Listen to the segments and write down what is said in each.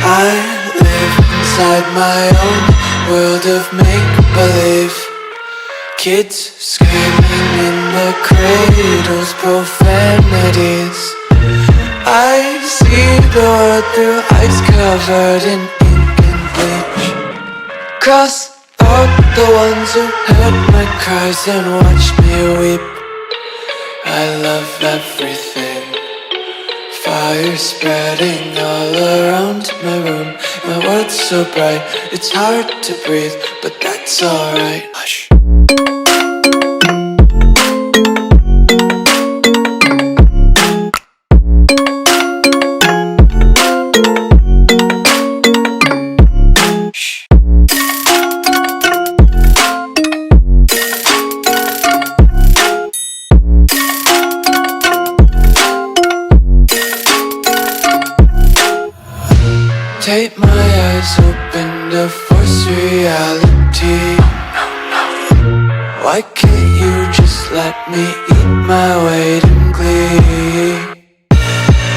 I live inside my own world of make-believe. Kids screaming in the cradles, profanities. I see the world through ice covered in ink and bleach. Cross out the ones who heard my cries and watched me weep. I love everything. Fire spreading all around my room. My world's so bright, it's hard to breathe, but that's alright. Hush. Take my eyes open to force reality. Why can't you just let me eat my weight in glee?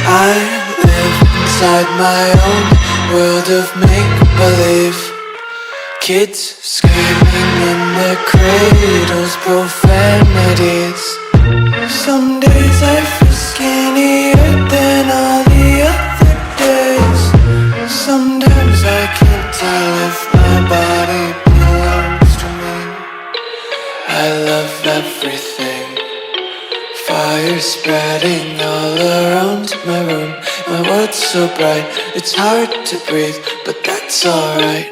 I live inside my own world of make-believe. Kids screaming in their cradles, profanities. Some days I feel skinnier than all the other days. Sometimes I can't tell if my body belongs to me. I love everything. Fire spreading all around my room. My world's so bright, it's hard to breathe, but that's alright.